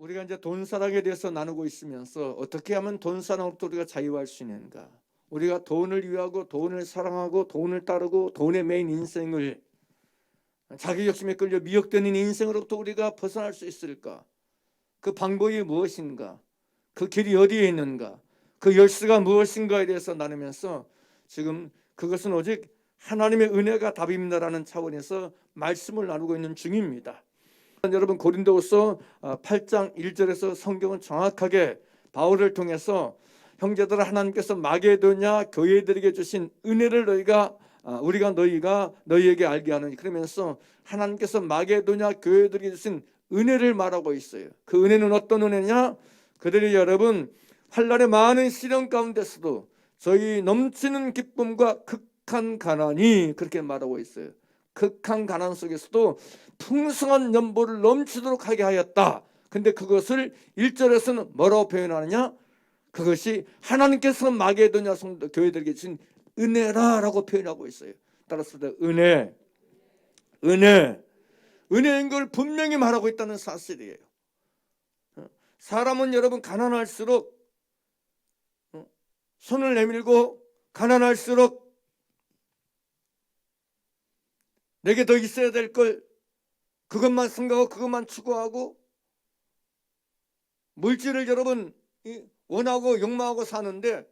우리가 이제 돈사랑에 대해서 나누고 있으면서 어떻게 하면 돈사랑으로부터 우리가 자유할 수 있는가? 우리가 돈을 위하고 돈을 사랑하고 돈을 따르고 돈에 매인 인생을 자기 욕심에 끌려 미혹되는 인생으로부터 우리가 벗어날 수 있을까? 그 방법이 무엇인가? 그 길이 어디에 있는가? 그 열쇠가 무엇인가에 대해서 나누면서 지금 그것은 오직 하나님의 은혜가 답입니다라는 차원에서 말씀을 나누고 있는 중입니다. 여러분 고린도후서 8장 1절에서 성경은 정확하게 바울을 통해서 형제들아 하나님께서 마게도냐 교회들에게 주신 은혜를 우리가 너희에게 알게 하느니 그러면서 하나님께서 마게도냐 교회들에게 주신 은혜를 말하고 있어요. 그 은혜는 어떤 은혜냐? 그들이 여러분 환난의 많은 시련 가운데서도 저희 넘치는 기쁨과 극한 가난이 그렇게 말하고 있어요. 극한 가난 속에서도 풍성한 연보를 넘치도록 하게 하였다. 근데 그것을 1절에서는 뭐라고 표현하느냐? 그것이 하나님께서 마게도냐 성도 교회들에게 주신 은혜라라고 표현하고 있어요. 따라서 은혜인 걸 분명히 말하고 있다는 사실이에요. 사람은 여러분 가난할수록 손을 내밀고 가난할수록 내게 더 있어야 될 걸 그것만 생각하고 그것만 추구하고 물질을 여러분 원하고 욕망하고 사는데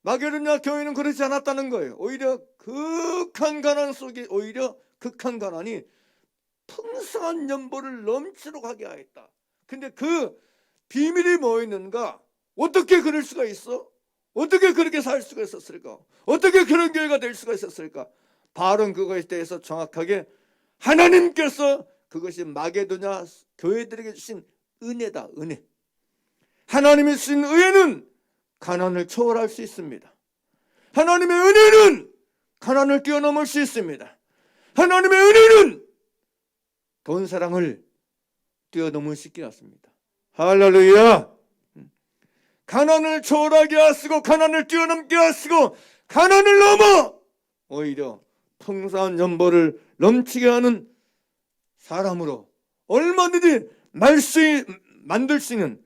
마게도냐 교회는 그렇지 않았다는 거예요. 오히려 극한 가난 속에 오히려 극한 가난이 풍성한 연보를 넘치도록 하게 하였다. 근데 그 비밀이 뭐였는가? 어떻게 그럴 수가 있어? 어떻게 그렇게 살 수가 있었을까? 어떻게 그런 교회가 될 수가 있었을까? 바울은 그것에 대해서 정확하게 하나님께서 그것이 마게도냐 교회들에게 주신 은혜다. 은혜. 하나님이 주신 은혜는 가난을 초월할 수 있습니다. 하나님의 은혜는 가난을 뛰어넘을 수 있습니다. 하나님의 은혜는 돈 사랑을 뛰어넘을 수 있게 하십니다. 할렐루야. 가난을 초월하게 하시고 가난을 뛰어넘게 하시고 가난을 넘어 오히려 풍성한 연보를 넘치게 하는 사람으로 얼마든지 만들 수 있는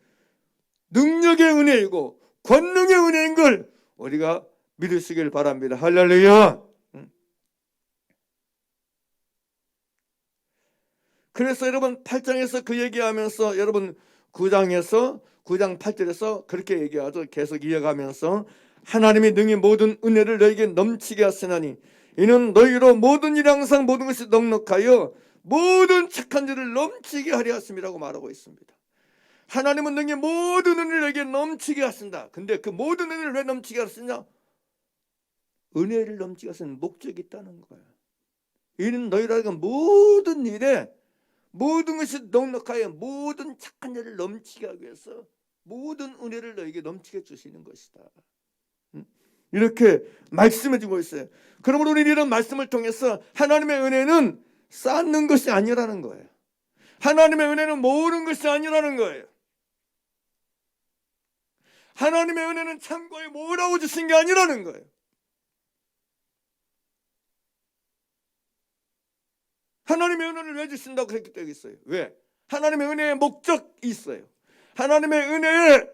능력의 은혜이고 권능의 은혜인 걸 우리가 믿으시길 바랍니다. 할렐루야. 그래서 여러분 8장에서 그 얘기하면서 여러분 9장 8절에서 그렇게 얘기하죠. 계속 이어가면서 하나님이 능히 모든 은혜를 너에게 넘치게 하시나니 이는 너희로 모든 일 항상 모든 것이 넉넉하여 모든 착한 일을 넘치게 하려 하심이라고 말하고 있습니다. 하나님은 능히 모든 은혜를 너에게 넘치게 하신다. 근데 그 모든 은혜를 왜 넘치게 하시냐? 은혜를 넘치게 하시는 목적이 있다는 거예요. 이는 너희라는 모든 일에 모든 것이 넉넉하여 모든 착한 일을 넘치게 하기 위해서 모든 은혜를 너에게 넘치게 주시는 것이다. 이렇게 말씀해 주고 있어요. 그러므로 우리는 이런 말씀을 통해서 하나님의 은혜는 쌓는 것이 아니라는 거예요. 하나님의 은혜는 모으는 것이 아니라는 거예요. 하나님의 은혜는 창고에 모으라고 주신 게 아니라는 거예요. 하나님의 은혜를 왜 주신다고 그렇게 되어 있어요? 왜? 하나님의 은혜의 목적이 있어요. 하나님의 은혜의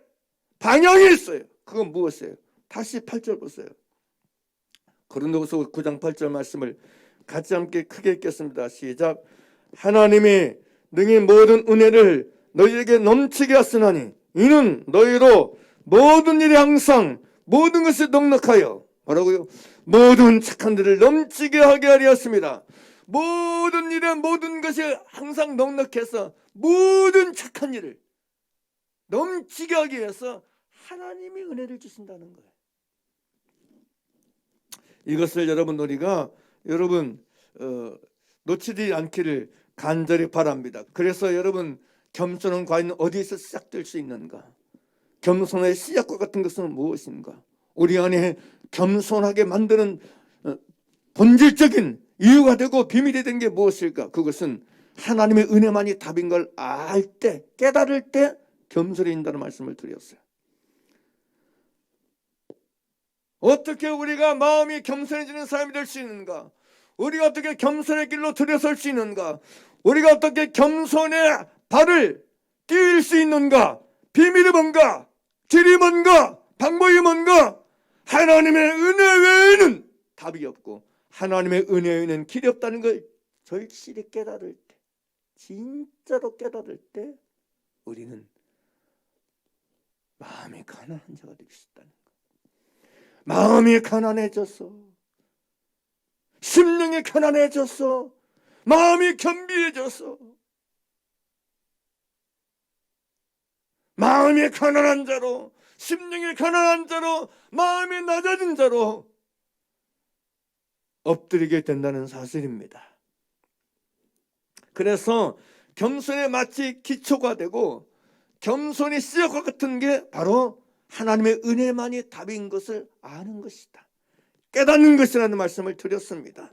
방향이 있어요. 그건 무엇이에요? 다시 8절 보세요. 고린도후서 9장 8절 말씀을 같이 함께 크게 읽겠습니다. 시작. 하나님이 능히 모든 은혜를 너희에게 넘치게 하시나니 이는 너희로 모든 일이 항상 모든 것이 넉넉하여 뭐라고요? 모든 착한 일을 넘치게 하게 하려 했습니다. 모든 일에 모든 것이 항상 넉넉해서 모든 착한 일을 넘치게 하기 위해서 하나님이 은혜를 주신다는 거예요. 이것을 우리가 놓치지 않기를 간절히 바랍니다. 그래서 여러분 겸손은 과연 어디에서 시작될 수 있는가? 겸손의 시작과 같은 것은 무엇인가? 우리 안에 겸손하게 만드는 본질적인 이유가 되고 비밀이 된 게 무엇일까? 그것은 하나님의 은혜만이 답인 걸 알 때, 깨달을 때 겸손해진다는 말씀을 드렸어요. 어떻게 우리가 마음이 겸손해지는 사람이 될 수 있는가? 우리가 어떻게 겸손의 길로 들어설 수 있는가? 우리가 어떻게 겸손의 발을 뛸 수 있는가? 비밀이 뭔가? 길이 뭔가? 방법이 뭔가? 하나님의 은혜 외에는 답이 없고 하나님의 은혜 외에는 길이 없다는 걸 절실히 깨달을 때, 진짜로 깨달을 때 우리는 마음이 가난한 자가 될 수 있다는 거예요. 마음이 가난해졌어. 심령이 가난해졌어. 마음이 겸비해졌어. 마음이 가난한 자로, 심령이 가난한 자로, 마음이 낮아진 자로 엎드리게 된다는 사실입니다. 그래서 겸손에 마치 기초가 되고 겸손이 시작과 같은 게 바로 하나님의 은혜만이 답인 것을 아는 것이다. 깨닫는 것이라는 말씀을 드렸습니다.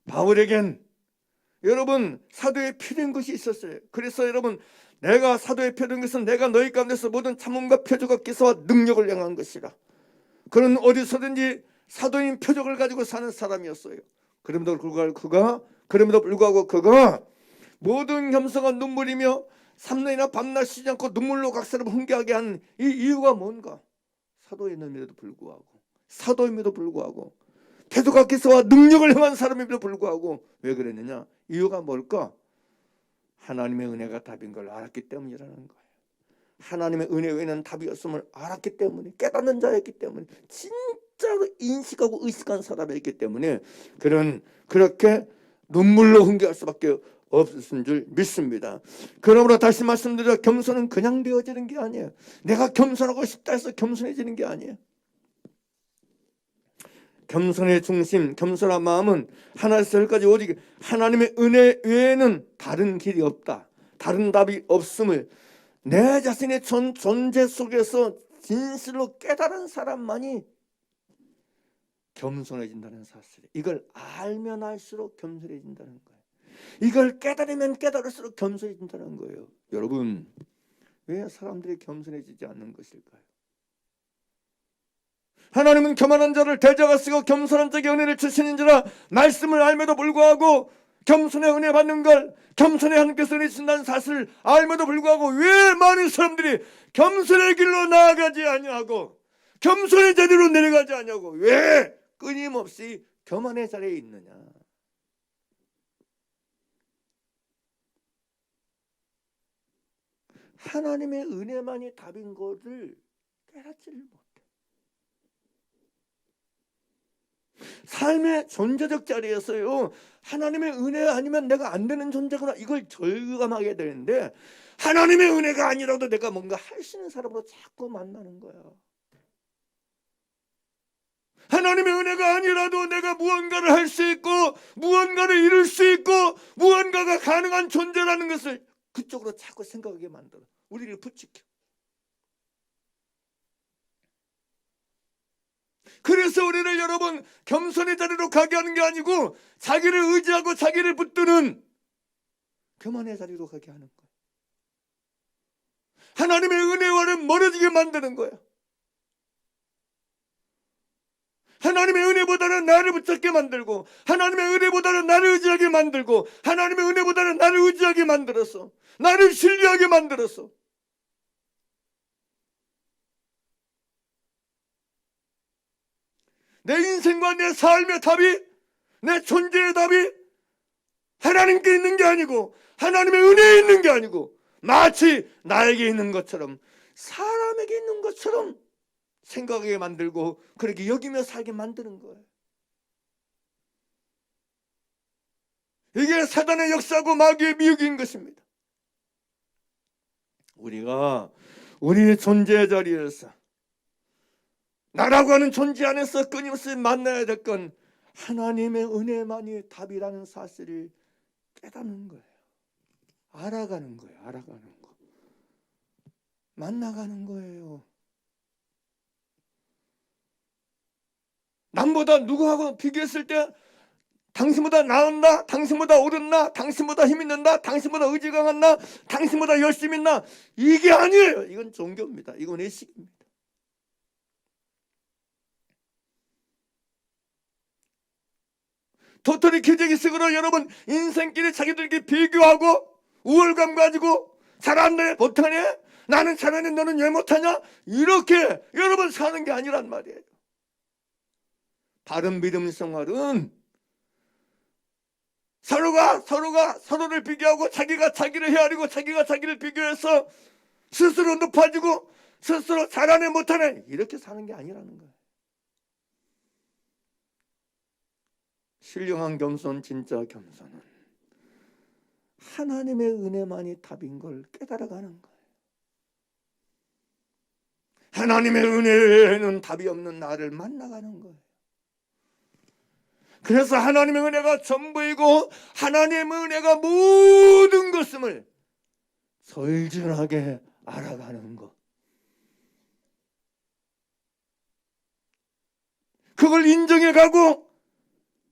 바울에겐 여러분 사도의 표된 것이 있었어요. 그래서 여러분 내가 사도의 표된 것은 내가 너희 가운데서 모든 참음과 표적과 기사와 능력을 행한 것이라. 그는 어디서든지 사도인 표적을 가지고 사는 사람이었어요. 그럼에도 불구하고 그가 모든 겸손과 눈물이며 3년이나 밤낮 쉬지 않고 눈물로 각 사람을 훈계하게 한 이 이유가 뭔가? 사도임에도 불구하고 표적과 기사와 능력을 행한 사람임에도 불구하고 왜 그랬느냐? 이유가 뭘까? 하나님의 은혜가 답인 걸 알았기 때문이라는 거예요. 하나님의 은혜 외에는 답이 없음을 알았기 때문에, 깨닫는 자였기 때문에, 진짜로 인식하고 의식한 사람이었기 때문에 그렇게 눈물로 훈계할 수밖에 없었은 줄 믿습니다. 그러므로 다시 말씀드려 겸손은 그냥 되어지는 게 아니에요. 내가 겸손하고 싶다 해서 겸손해지는 게 아니에요. 겸손의 중심, 겸손한 마음은 하나에서 열까지 오직 하나님의 은혜 외에는 다른 길이 없다, 다른 답이 없음을 내 자신의 존재 속에서 진실로 깨달은 사람만이 겸손해진다는 사실. 이걸 알면 알수록 겸손해진다는 거예요. 이걸 깨달으면 깨달을수록 겸손해진다는 거예요. 여러분, 왜 사람들이 겸손해지지 않는 것일까요? 하나님은 교만한 자를 대적하 쓰고 겸손한 자에게 은혜를 주시는지라. 말씀을 알면도 불구하고 겸손의 은혜 받는 걸, 겸손의 하나님께서 은혜 주신다는 사실을 알면도 불구하고 왜 많은 사람들이 겸손의 길로 나아가지 아니하고 겸손의 자리로 내려가지 아니하고 왜 끊임없이 교만의 자리에 있느냐? 하나님의 은혜만이 답인 것을 깨닫지를 못해. 삶의 존재적 자리에서요, 하나님의 은혜 아니면 내가 안 되는 존재구나, 이걸 절감하게 되는데 하나님의 은혜가 아니라도 내가 뭔가 할 수 있는 사람으로 자꾸 만나는 거야. 하나님의 은혜가 아니라도 내가 무언가를 할 수 있고 무언가를 이룰 수 있고 무언가가 가능한 존재라는 것을 그쪽으로 자꾸 생각하게 만들어 우리를 부추겨. 그래서 우리를 여러분 겸손의 자리로 가게 하는 게 아니고 자기를 의지하고 자기를 붙드는 교만의 자리로 가게 하는 거야. 하나님의 은혜와는 멀어지게 만드는 거야. 하나님의 은혜보다는 나를 붙잡게 만들고 하나님의 은혜보다는 나를 의지하게 만들고 하나님의 은혜보다는 나를 의지하게 만들어서 나를 신뢰하게 만들어서 내 인생과 내 삶의 답이, 내 존재의 답이 하나님께 있는 게 아니고 하나님의 은혜에 있는 게 아니고 마치 나에게 있는 것처럼 사람에게 있는 것처럼 생각하게 만들고 그렇게 여기며 살게 만드는 거예요. 이게 사단의 역사고 마귀의 미혹인 것입니다. 우리가 우리의 존재의 자리에서 나라고 하는 존재 안에서 끊임없이 만나야 될 건 하나님의 은혜만이 답이라는 사실을 깨닫는 거예요. 알아가는 거예요. 알아가는 거. 만나가는 거예요. 남보다 누구하고 비교했을 때 당신보다 나았나? 당신보다 옳았나? 당신보다 힘 있는다? 당신보다 의지 강한나? 당신보다 열심히 있나? 이게 아니에요. 이건 종교입니다. 이건 의식입니다. 도토리 기저귀 속으로 여러분 인생길에 자기들끼리 비교하고 우월감 가지고 잘하네 못하네 나는 잘하네 너는 왜 못하냐 이렇게 여러분 사는 게 아니란 말이에요. 바른 믿음 생활은 서로가 서로를 비교하고 자기가 자기를 헤아리고 자기가 자기를 비교해서 스스로 높아지고 스스로 잘하네 못하네 이렇게 사는 게 아니라는 거예요. 신령한 겸손, 진짜 겸손은 하나님의 은혜만이 답인 걸 깨달아가는 거예요. 하나님의 은혜에는 답이 없는 나를 만나가는 거예요. 그래서 하나님의 은혜가 전부이고 하나님의 은혜가 모든 것임을 절절하게 알아가는 것. 그걸 인정해가고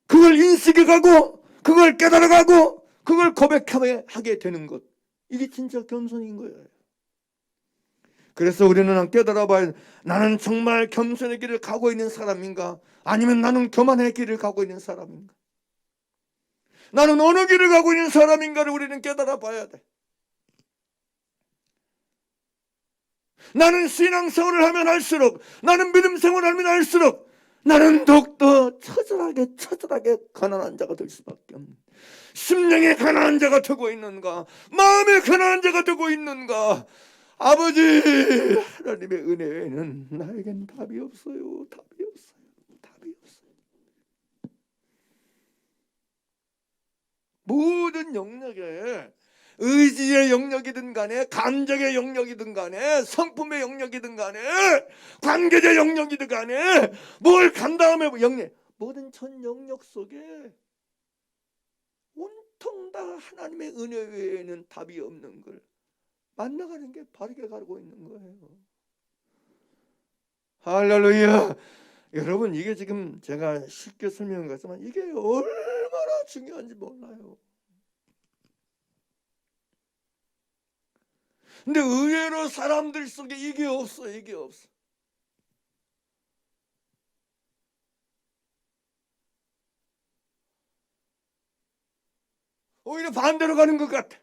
그걸 인식해가고 그걸 깨달아가고 그걸 고백하게 되는 것. 이게 진짜 겸손인 거예요. 그래서 우리는 깨달아 봐야 나는 정말 겸손의 길을 가고 있는 사람인가 아니면 나는 교만의 길을 가고 있는 사람인가 나는 어느 길을 가고 있는 사람인가를 우리는 깨달아 봐야 돼. 나는 신앙생활을 하면 할수록 나는 믿음생활을 하면 할수록 나는 더욱더 처절하게 가난한 자가 될 수밖에 없는 심령에 가난한 자가 되고 있는가 마음에 가난한 자가 되고 있는가 아버지 하나님의 은혜에는 나에겐 답이 없어요. 답이 없어요. 모든 영역에 의지의 영역이든 간에 감정의 영역이든 간에 성품의 영역이든 간에 관계의 영역이든 간에 뭘 간 다음에 영역 모든 전 영역 속에 온통 다 하나님의 은혜 외에는 답이 없는 걸 만나가는 게 바르게 가고 있는 거예요. 할렐루야. 여러분 이게 지금 제가 쉽게 설명한 것지만 이게 얼마나 중요한지 몰라요. 근데 의외로 사람들 속에 이게 없어. 오히려 반대로 가는 것 같아.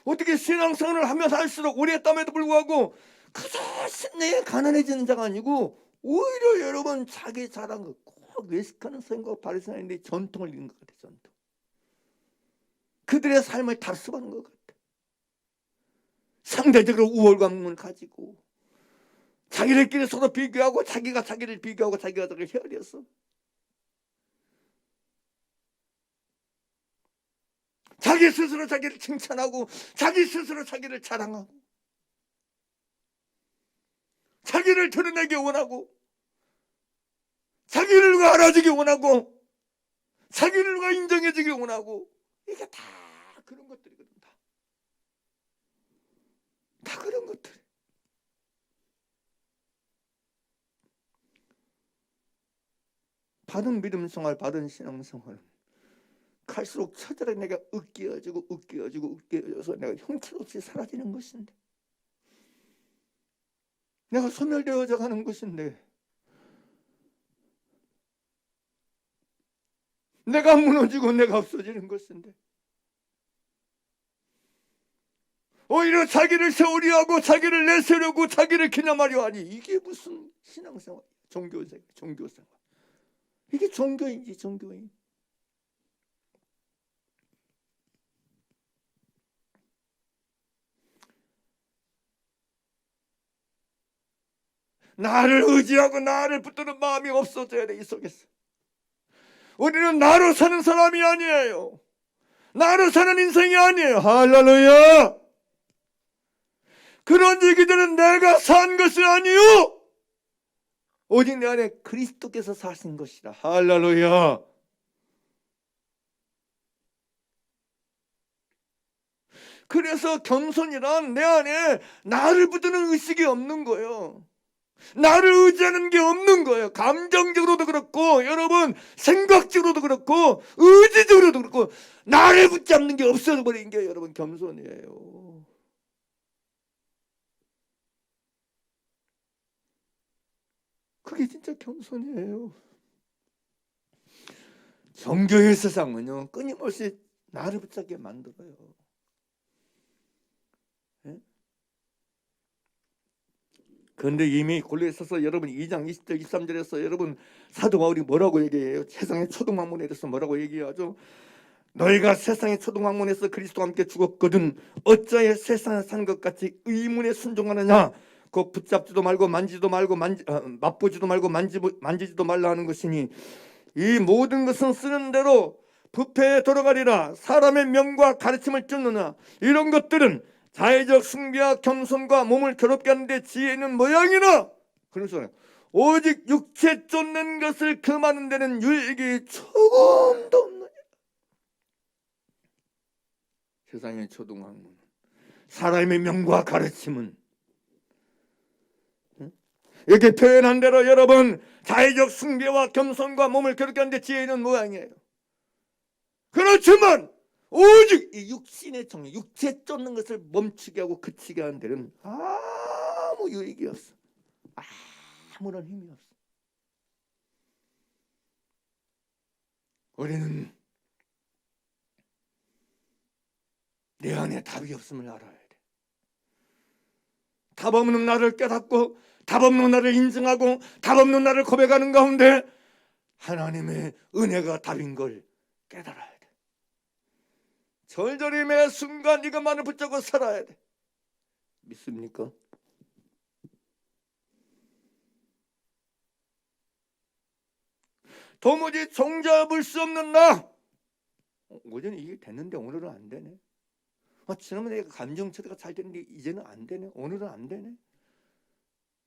어떻게 신앙생활을 하면 할수록 오래 땀에도 불구하고 그저 신내에 가난해지는 자가 아니고 오히려 여러분 자기 잘한 거 꼭 외식하는 생각 바리새인들의 전통을 읽는 것 같아. 전통. 그들의 삶을 답습하는 것 같아. 상대적으로 우월감을 가지고 자기들끼리 서로 비교하고 자기가 자기를 비교하고 자기가 자기를 헤아려서 자기 스스로 자기를 칭찬하고 자기 스스로 자기를 자랑하고 자기를 드러내기 원하고 자기를 누가 알아주기 원하고 자기를 누가 인정해주기 원하고 이게 다 그런 것들이거든. 다 그런 것들. 바른 믿음 생활, 바른 신앙 생활은 갈수록 처절하게 내가 으깨어져서 내가 형체없이 사라지는 것인데 내가 소멸되어져 가는 것인데 내가 무너지고 내가 없어지는 것인데 오히려 자기를 세우려 하고 자기를 내세우려고 자기를 기념하려 하니 이게 무슨 신앙생활, 종교생활 이게 종교인지 종교인. 나를 의지하고 나를 붙드는 마음이 없어져야 돼. 이 속에서 우리는 나로 사는 사람이 아니에요. 나로 사는 인생이 아니에요. 할렐루야. 그런 얘기들은 내가 산 것이 아니요 오직 내 안에 그리스도께서 사신 것이라. 할렐루야. 그래서 겸손이란 내 안에 나를 붙드는 의식이 없는 거예요. 나를 의지하는 게 없는 거예요. 감정적으로도 그렇고 여러분 생각적으로도 그렇고 의지적으로도 그렇고 나를 붙잡는 게 없어버린 게 여러분 겸손이에요. 그게 진짜 겸손이에요. 종교의 세상은요 끊임없이 나를 붙잡게 만들어요. 그런데 이미 골로새서 여러분 2장 20절 23절에서 여러분 사도 바울이 뭐라고 얘기해요? 세상의 초등학문에 대해서 뭐라고 얘기하죠? 너희가 세상의 초등학문에서 그리스도와 함께 죽었거든 어찌하여 세상에 사는 것 같이 의문에 순종하느냐? 그 붙잡지도 말고 만지도 말고 맛보지도 말고 만지지도 말라 하는 것이니 이 모든 것은 쓰는 대로 부패에 돌아가리라. 사람의 명과 가르침을 쫓느냐? 이런 것들은 자의적 숭배와 겸손과 몸을 괴롭게 하는데 지혜 있는 모양이라. 그래서 오직 육체 쫓는 것을 금하는 데는 유익이 조금도 없느니라. 세상의 초등학문, 사람의 명과 가르침은 이렇게 표현한 대로 여러분 자의적 숭배와 겸손과 몸을 괴롭게 하는데 지혜 있는 모양이에요. 그렇지만 오직 이 육신의 정욕, 육체 쫓는 것을 멈추게 하고 그치게 하는 데는 아무 유익이 없어. 아무런 힘이 없어. 우리는 내 안에 답이 없음을 알아야 돼. 답 없는 나를 깨닫고 답 없는 나를 인정하고 답 없는 나를 고백하는 가운데 하나님의 은혜가 답인 걸 깨달아야 돼. 절절히 매 순간 이것만을 붙잡고 살아야 돼. 믿습니까? 도무지 종잡을 수 없는 나. 오전에 이게 됐는데 오늘은 안 되네. 지난번에 내가 감정 처리가 잘 됐는데 이제는 안 되네. 오늘은 안 되네.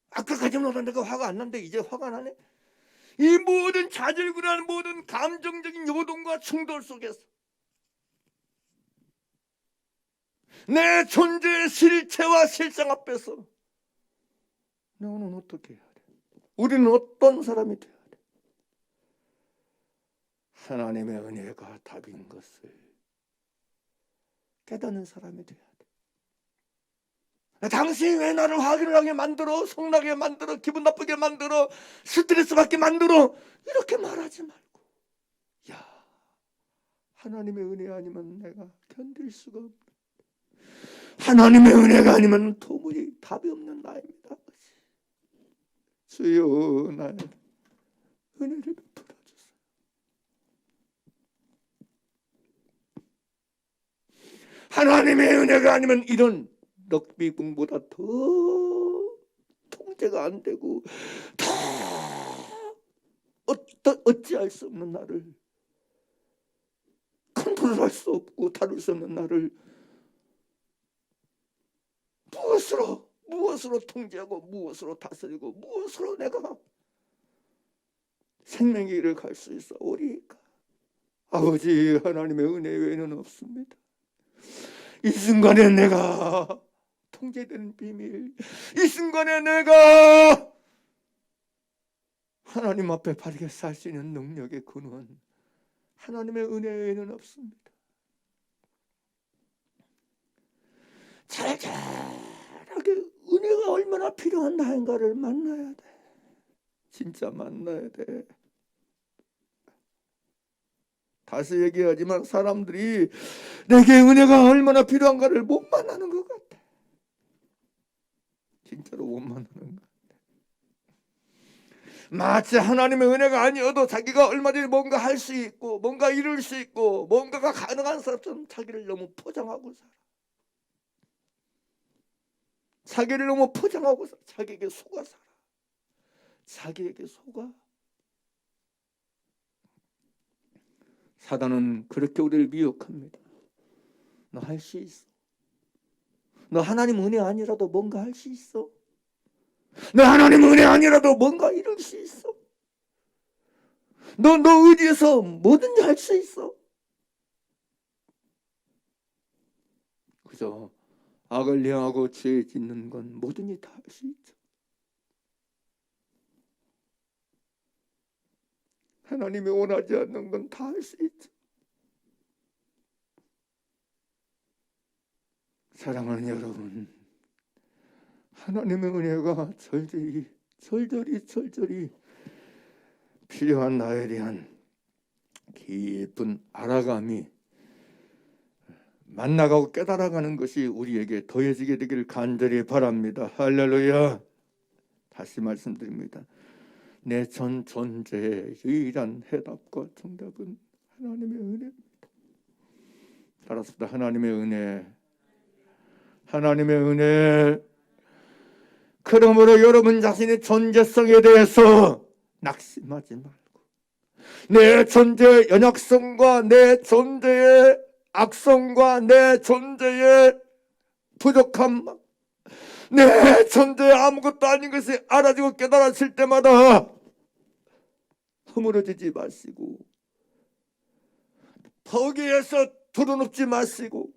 아까까지는 내가 화가 안 났는데 이제 화가 나네. 이 모든 자질구레한 모든 감정적인 요동과 충돌 속에서 내 존재의 실체와 실상 앞에서 너는 어떻게 해야 돼? 우리는 어떤 사람이 돼야 돼? 하나님의 은혜가 답인 것을 깨닫는 사람이 돼야 돼. 당신이 왜 나를 화를 나게 만들어, 속나게 만들어, 기분 나쁘게 만들어, 스트레스 받게 만들어, 이렇게 말하지 말고, 야, 하나님의 은혜 아니면 내가 견딜 수가 없는, 하나님의 은혜가 아니면 도무지 답이 없는 나입니다. 주여 나의 은혜를 베풀어 주세요. 하나님의 은혜가 아니면 이런 럭비공보다 더 통제가 안 되고 더 어찌할 수 없는 나를, 컨트롤할 수 없고 다룰 수 없는 나를 무엇으로 통제하고 무엇으로 다스리고 무엇으로 내가 생명의 길을 갈 수 있어 오리까? 아버지, 하나님의 은혜 외에는 없습니다. 이 순간에 내가 통제되는 비밀, 이 순간에 내가 하나님 앞에 바르게 살 수 있는 능력의 근원, 하나님의 은혜 외에는 없습니다. 잘잘하게 은혜가 얼마나 필요한 나인가를 만나야 돼. 진짜 만나야 돼. 다시 얘기하지만 사람들이 내게 은혜가 얼마나 필요한가를 못 만나는 것 같아. 진짜로 못 만나는 것 같아. 마치 하나님의 은혜가 아니어도 자기가 얼마든지 뭔가 할 수 있고 뭔가 이룰 수 있고 뭔가가 가능한 사람처럼 자기를 너무 포장하고 살아. 자기를 너무 포장하고 살아. 자기에게 속아 살아. 자기에게 속아. 사단은 그렇게 우리를 미혹합니다. 너 할 수 있어. 너 하나님 은혜 아니라도 뭔가 할 수 있어. 너 하나님 은혜 아니라도 뭔가 이룰 수 있어. 너 의지해서 뭐든지 할 수 있어. 그죠? 악을 행하고 죄 짓는 건 뭐든지 다 할 수 있죠. 하나님이 원하지 않는 건 다 할 수 있죠. 사랑하는 여러분, 하나님의 은혜가 절절히 필요한 나에 대한 깊은 알아감이 만나가고 깨달아가는 것이 우리에게 더해지게 되기를 간절히 바랍니다. 할렐루야. 다시 말씀드립니다. 내 전 존재의 유일한 해답과 정답은 하나님의 은혜입니다. 따라서 하나님의 은혜, 하나님의 은혜. 그러므로 여러분 자신의 존재성에 대해서 낙심하지 말고, 내 존재의 연약성과 내 존재의 악성과 내 존재의 부족함, 내 존재의 아무것도 아닌 것이 알아지고 깨달아질 때마다 허물어지지 마시고, 거기에서 두려눕지 마시고,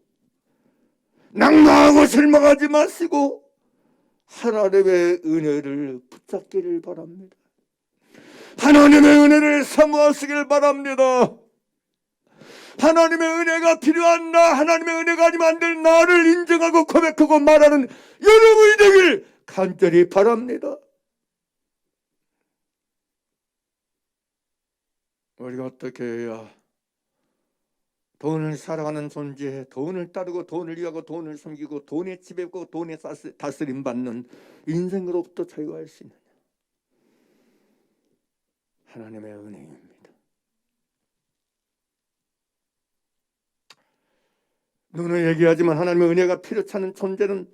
낭망하고 실망하지 마시고 하나님의 은혜를 붙잡기를 바랍니다. 하나님의 은혜를 사모하시길 바랍니다. 하나님의 은혜가 필요한 나, 하나님의 은혜가 아니면 안 될 나를 인정하고 고백하고 말하는 여러분이 되길 간절히 바랍니다. 우리가 어떻게 해야 돈을 사랑하는 존재, 돈을 따르고 돈을 위하고 돈을 섬기고 돈에 지배받고 돈에 다스림받는 인생으로부터 자유할 수 있느냐? 하나님의 은혜입니다. 눈을 얘기하지만 하나님의 은혜가 필요치 않은 존재는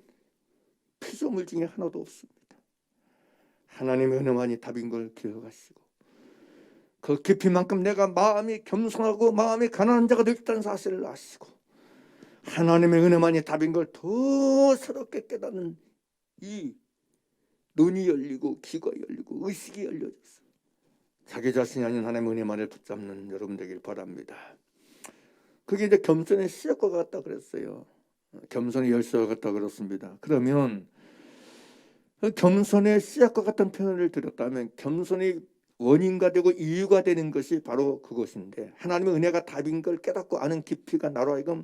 피조물 중에 하나도 없습니다. 하나님의 은혜만이 답인 걸 기억하시고, 그 깊이만큼 내가 마음이 겸손하고 마음이 가난한 자가 되었다는 사실을 아시고, 하나님의 은혜만이 답인 걸 더 새롭게 깨닫는 이 눈이 열리고 귀가 열리고 의식이 열려져서 자기 자신이 아닌 하나님의 은혜만을 붙잡는 여러분 되길 바랍니다. 그게 이제 겸손의 시작과 같다 그랬어요. 겸손의 열쇠와 같다 그렇습니다. 그러면 겸손의 시작과 같은 표현을 드렸다면 겸손이 원인가 되고 이유가 되는 것이 바로 그것인데, 하나님의 은혜가 답인 걸 깨닫고 아는 깊이가 나로 하여금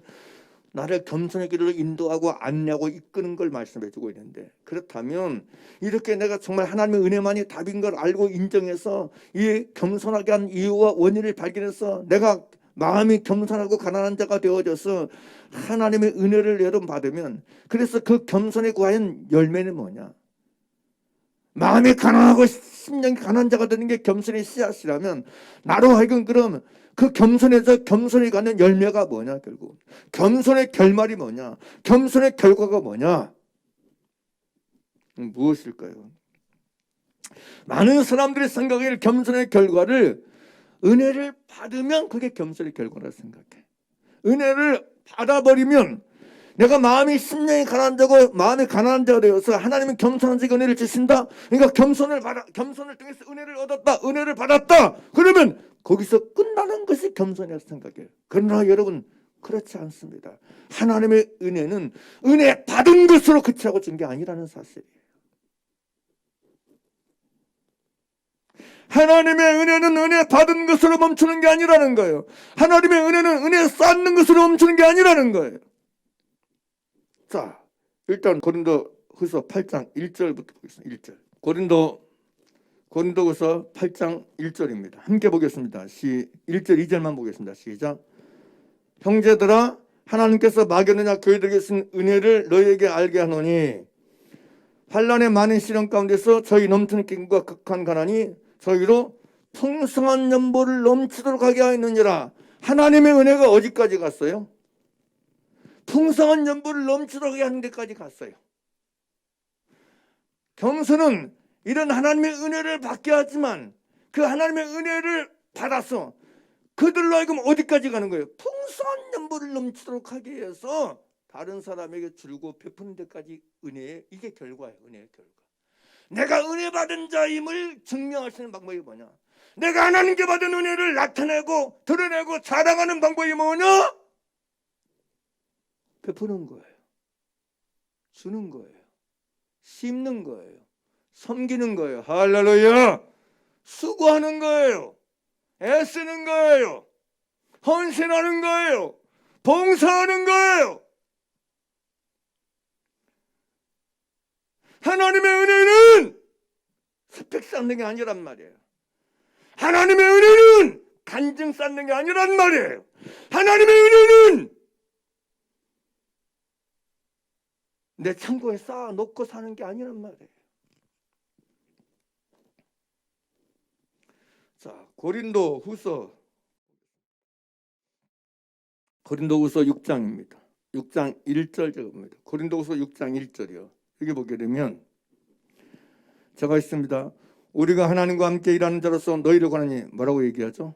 나를 겸손의 길로 인도하고 안내하고 이끄는 걸 말씀해 주고 있는데, 그렇다면 이렇게 내가 정말 하나님의 은혜만이 답인 걸 알고 인정해서 이 겸손하게 한 이유와 원인을 발견해서 내가 마음이 겸손하고 가난한 자가 되어져서 하나님의 은혜를 여러분 받으면, 그래서 그 겸손에 구하는 열매는 뭐냐? 마음이 가난하고 심령이 가난한 자가 되는 게 겸손의 씨앗이라면, 나로 하여금 그럼 그 겸손에서 겸손이 갖는 열매가 뭐냐? 결국 겸손의 결말이 뭐냐? 겸손의 결과가 뭐냐? 무엇일까요? 많은 사람들이 생각하기를 겸손의 결과를 은혜를 받으면 그게 겸손의 결과라 생각해. 은혜를 받아버리면 내가 마음이 심령이 가난한 자고 마음이 가난한 자가 되어서 하나님은 겸손한 자에게 은혜를 주신다. 그러니까 겸손을 통해서 은혜를 얻었다, 은혜를 받았다. 그러면 거기서 끝나는 것이 겸손이라고 생각해요. 그러나 여러분, 그렇지 않습니다. 하나님의 은혜는 은혜 받은 것으로 그치하고 준 게 아니라는 사실이에요. 하나님의 은혜는 은혜 받은 것으로 멈추는 게 아니라는 거예요. 하나님의 은혜는 은혜 쌓는 것으로 멈추는 게 아니라는 거예요. 자, 일단 고린도후서 8장 1절부터 보겠습니다. 1절. 고린도후서 8장 1절입니다. 함께 보겠습니다. 1절 2절만 보겠습니다. 시작. 형제들아, 하나님께서 막연하냐 교회들에게 주신 은혜를 너희에게 알게 하노니, 환난의 많은 시련 가운데서 저희 넘치는 기쁨과 극한 가난이 저희로 풍성한 연보를 넘치도록 하게 하였느니라. 하나님의 은혜가 어디까지 갔어요? 풍성한 연보를 넘치도록 하게 하는 데까지 갔어요. 겸손은 이런 하나님의 은혜를 받게 하지만 그 하나님의 은혜를 받아서 그들로 하여금 어디까지 가는 거예요? 풍성한 연보를 넘치도록 하게 해서 다른 사람에게 줄고 베푸는 데까지 은혜의, 이게 결과예요. 은혜의 결과. 내가 은혜 받은 자임을 증명할 수 있는 방법이 뭐냐? 내가 하나님께 받은 은혜를 나타내고 드러내고 자랑하는 방법이 뭐냐? 베푸는 거예요. 주는 거예요. 심는 거예요. 섬기는 거예요. 할렐루야. 수고하는 거예요. 애쓰는 거예요. 헌신하는 거예요. 봉사하는 거예요. 하나님의 은혜는 스펙 쌓는 게 아니란 말이에요. 하나님의 은혜는 간증 쌓는 게 아니란 말이에요. 하나님의 은혜는 내 창고에 쌓아 놓고 사는 게 아니란 말이에요. 자, 고린도후서 6장입니다. 6장 1절 적습니다. 고린도후서 6장 1절이요. 여기 보게 되면 제가 있습니다. 우리가 하나님과 함께 일하는 자로서 너희를 권하니 뭐라고 얘기하죠?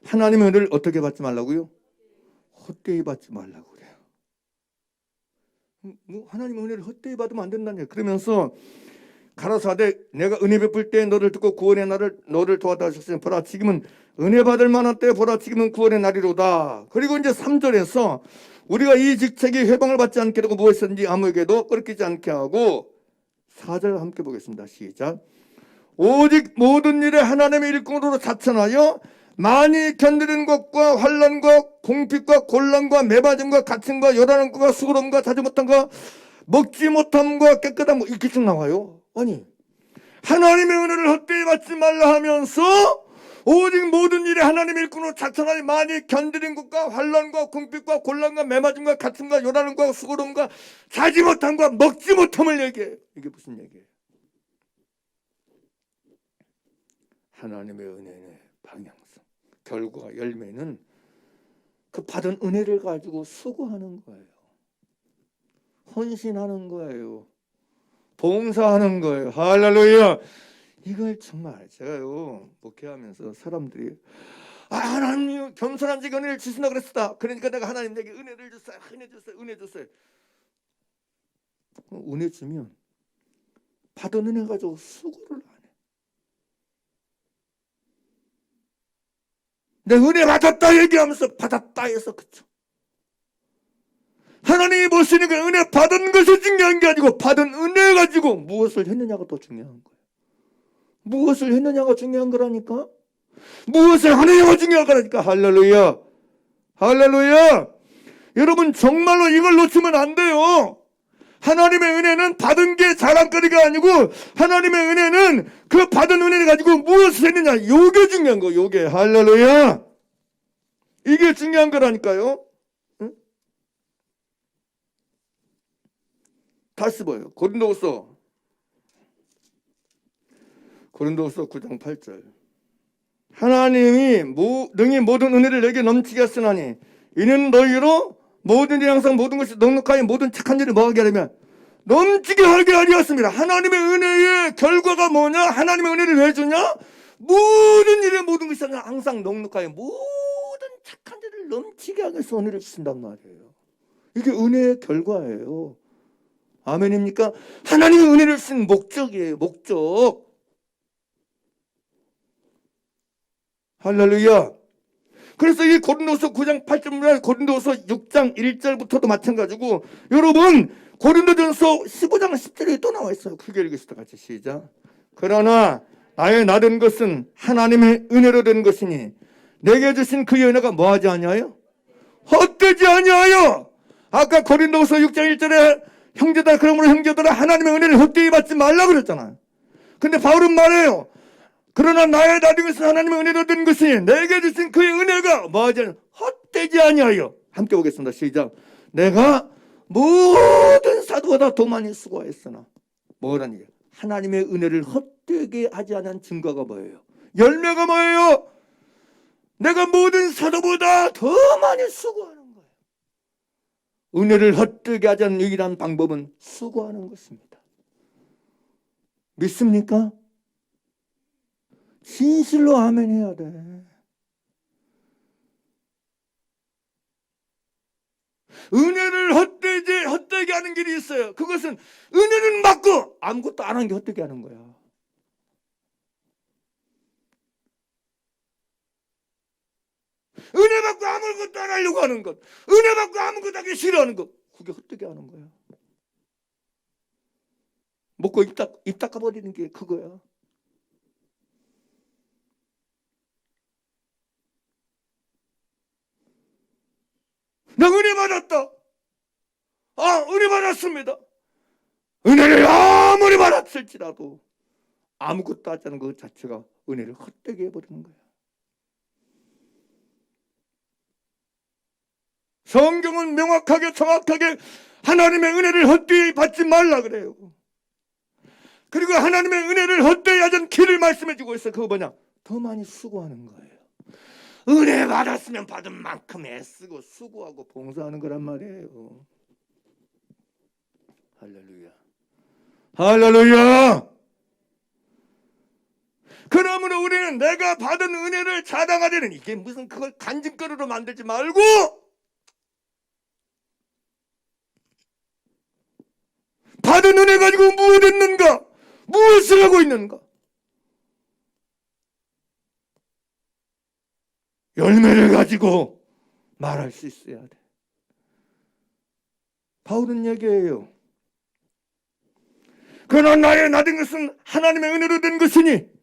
하나님의 은혜를 어떻게 받지 말라고요? 헛되이 받지 말라고 그래요. 뭐 하나님의 은혜를 헛되이 받으면 안 된다냐. 그러면서 가라사대 내가 은혜 베풀 때 너를 듣고 구원의 날을 너를 도와다 하셨으니 보라 지금은 은혜 받을 만한 때 보라 지금은 구원의 날이로다. 그리고 이제 3절에서 우리가 이 직책이 회방을 받지 않게 되고 무엇이든지 아무에게도 꺾이지 않게 하고 4절 함께 보겠습니다. 시작. 오직 모든 일에 하나님의 일꾼으로 자천하여 많이 견디는 것과 환난과 공핍과 곤란과 매맞음과 갇힘과 요란한 것과 수고로움과 자지 못함과 먹지 못함과 깨끗함 이렇게 쭉 나와요. 아니 하나님의 은혜를 헛되이 받지 말라 하면서 오직 모든 일에 하나님의 일꾼으로 자천하여 많이 견디는 것과 환난과 공핍과 곤란과 매맞음과 갇힘과 요란한 것과 수고로움과 자지 못함과 먹지 못함을 얘기해요. 이게 무슨 얘기예요? 하나님의 은혜의 방향성, 결과, 열매는 그 받은 은혜를 가지고 수고하는 거예요. 헌신하는 거예요. 봉사하는 거예요. 할렐루야. 이걸 정말 제가요 목회하면서 사람들이 하나님 겸손한 자에게 은혜를 주신다 그랬다. 그러니까 내가 하나님 내게 은혜를 줬어요. 은혜 줬어요. 은혜 주면 받은 은혜 가지고 수고를 안 해. 내 은혜 받았다 얘기하면서 받았다 해서 그쵸. 하나님이 보시니까 은혜 받은 것이 중요한 게 아니고 받은 은혜 가지고 무엇을 했느냐가 더 중요한 거예요. 무엇을 했느냐가 중요한 거라니까. 무엇을 하느냐가 중요한 거라니까. 할렐루야. 할렐루야. 여러분 정말로 이걸 놓치면 안 돼요. 하나님의 은혜는 받은 게 자랑거리가 아니고 하나님의 은혜는 그 받은 은혜를 가지고 무엇을 했느냐. 요게 중요한 거. 요게. 할렐루야. 이게 중요한 거라니까요. 다시 보여요. 고린도후서 9장 8절. 하나님이 능히 모든 은혜를 내게 넘치게 하시나니 이는 너희로 모든 일 항상 모든 것이 넉넉하게 모든 착한 일을 뭐하게 하려면 넘치게 하게 하리였습니다. 하나님의 은혜의 결과가 뭐냐? 하나님의 은혜를 왜 주냐? 모든 일에 모든 것이 항상 넉넉하게 모든 착한 일을 넘치게 하기 위해서 은혜를 주신단 말이에요. 이게 은혜의 결과예요. 아멘입니까? 하나님의 은혜를 쓴 목적이에요. 목적. 할렐루야. 그래서 이 고린도서 9장 8절이나 고린도서 6장 1절부터도 마찬가지고 여러분 고린도전서 15장 10절에 또 나와 있어요. 크게 읽으시다 같이 시작. 그러나 나의 나된 것은 하나님의 은혜로 된 것이니 내게 주신 그의 은혜가 뭐하지 아니하여? 헛되지 아니하여. 아까 고린도서 6장 1절에 형제들아 그러므로 형제들아 하나님의 은혜를 헛되이 받지 말라 그랬잖아요. 근데 바울은 말해요. 그러나 나의 나된 것은 하나님의 은혜로 된 것이니 내게 주신 그의 은혜가 뭐하지 않아요? 헛되지 아니하여. 함께 보겠습니다. 시작. 내가 모든 사도보다 더 많이 수고했으나 뭐라는 얘기예요? 하나님의 은혜를 헛되게 하지 않은 증거가 뭐예요? 열매가 뭐예요? 내가 모든 사도보다 더 많이 수고하는 거예요. 은혜를 헛되게 하지 않는 유일한 방법은 수고하는 것입니다. 믿습니까? 진실로 아멘 해야 돼. 은혜를 헛되게 하는 길이 있어요. 그것은 은혜는 받고 아무것도 안 한 게 헛되게 하는 거야. 은혜 받고 아무것도 안 하려고 하는 것, 은혜 받고 아무것도 하기 싫어하는 것, 그게 헛되게 하는 거야. 먹고 입 닦아버리는 게 그거야. 나 은혜 받았다. 은혜 받았습니다. 은혜를 아무리 받았을지라도 아무것도 하지 않은 것 자체가 은혜를 헛되게 해버리는 거야. 성경은 명확하게 정확하게 하나님의 은혜를 헛되이 받지 말라 그래요. 그리고 하나님의 은혜를 헛되이 하던 길을 말씀해 주고 있어요. 그거 뭐냐? 더 많이 수고하는 거예요. 은혜 받았으면 받은 만큼 애쓰고 수고하고 봉사하는 거란 말이에요. 할렐루야. 할렐루야. 그러므로 우리는 내가 받은 은혜를 자랑하려는, 이게 무슨 그걸 간증거리로 만들지 말고 받은 은혜 가지고 무엇 했는가? 무엇을 하고 있는가? 열매를 가지고 말할 수 있어야 돼. 바울은 얘기해요. 그러나 나의 나된 것은 하나님의 은혜로 된 것이니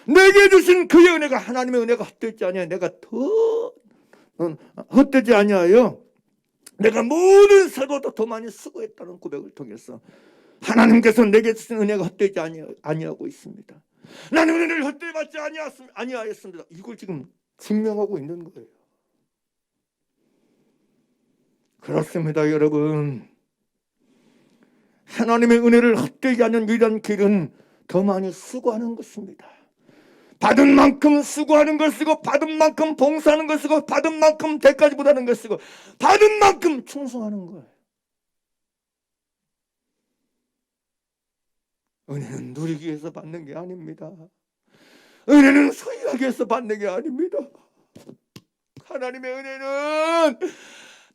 내게 주신 그의 은혜가, 하나님의 은혜가 헛되지 아니하여 내가 더 헛되지 아니하여 내가 모든 사도보다 더 많이 수고했다는 고백을 통해서 하나님께서 내게 주신 은혜가 헛되지 아니하고 있습니다. 나는 은혜를 헛되이 받지 아니하였습니다. 이걸 지금 증명하고 있는 거예요. 그렇습니다, 여러분. 하나님의 은혜를 헛되이 하는 유일한 길은 더 많이 수고하는 것입니다. 받은 만큼 수고하는 것이고, 받은 만큼 봉사하는 것이고, 받은 만큼 대가지 못하는 것이고, 받은 만큼 충성하는 거예요. 은혜는 누리기 위해서 받는 게 아닙니다. 은혜는 소유하기 위해서 받는 게 아닙니다. 하나님의 은혜는